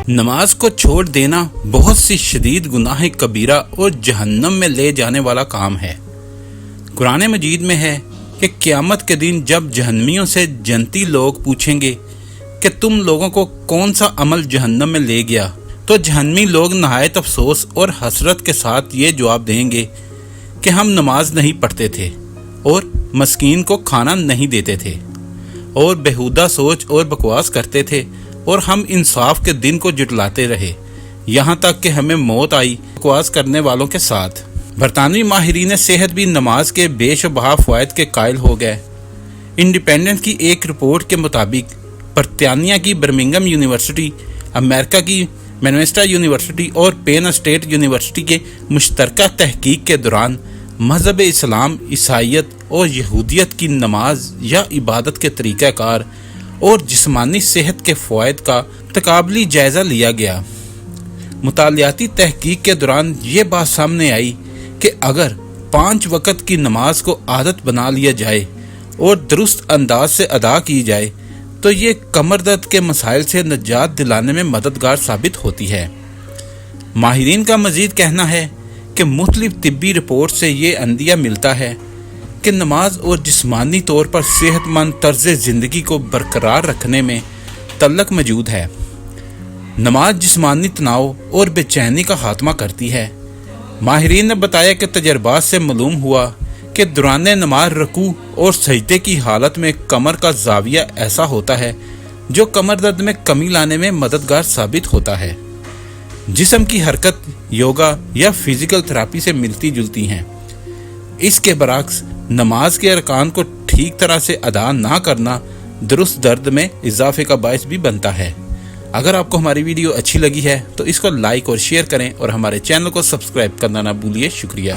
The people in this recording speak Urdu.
نماز کو چھوڑ دینا بہت سی شدید گناہ کبیرہ اور جہنم میں لے جانے والا کام ہے۔ قرآن مجید میں ہے کہ قیامت کے دن جب جہنمیوں سے جنتی لوگ پوچھیں گے کہ تم لوگوں کو کون سا عمل جہنم میں لے گیا، تو جہنمی لوگ نہایت افسوس اور حسرت کے ساتھ یہ جواب دیں گے کہ ہم نماز نہیں پڑھتے تھے اور مسکین کو کھانا نہیں دیتے تھے اور بیہودہ سوچ اور بکواس کرتے تھے اور ہم انصاف کے دن کو جٹلاتے رہے یہاں تک کہ ہمیں موت آئی بکواس کرنے والوں کے ساتھ۔ برطانوی ماہرین صحت بھی نماز کے بے شبہ فوائد کے قائل ہو گئے۔ انڈیپینڈنٹ کی ایک رپورٹ کے مطابق برطانیہ کی برمنگھم یونیورسٹی، امریکہ کی مینچسٹر یونیورسٹی اور پین اسٹیٹ یونیورسٹی کے مشترکہ تحقیق کے دوران مذہب اسلام، عیسائیت اور یہودیت کی نماز یا عبادت کے طریقہ کار اور جسمانی صحت کے فوائد کا تقابلی جائزہ لیا گیا۔ مطالعاتی تحقیق کے دوران یہ بات سامنے آئی کہ اگر 5 وقت کی نماز کو عادت بنا لیا جائے اور درست انداز سے ادا کی جائے تو یہ کمر درد کے مسائل سے نجات دلانے میں مددگار ثابت ہوتی ہے۔ ماہرین کا مزید کہنا ہے کہ مختلف طبی رپورٹ سے یہ عندیہ ملتا ہے کہ نماز اور جسمانی طور پر صحت مند طرز زندگی کو برقرار رکھنے میں تعلق موجود ہے۔ نماز جسمانی تناؤ اور بے چینی کا خاتمہ کرتی ہے۔ ماہرین نے بتایا کہ تجربات سے معلوم ہوا کہ دوران نماز رکوع اور سجدے کی حالت میں کمر کا زاویہ ایسا ہوتا ہے جو کمر درد میں کمی لانے میں مددگار ثابت ہوتا ہے۔ جسم کی حرکت یوگا یا فزیکل تھراپی سے ملتی جلتی ہیں۔ اس کے برعکس نماز کے ارکان کو ٹھیک طرح سے ادا نہ کرنا درست درد میں اضافے کا باعث بھی بنتا ہے۔ اگر آپ کو ہماری ویڈیو اچھی لگی ہے تو اس کو لائک اور شیئر کریں اور ہمارے چینل کو سبسکرائب کرنا نہ بھولیے۔ شکریہ۔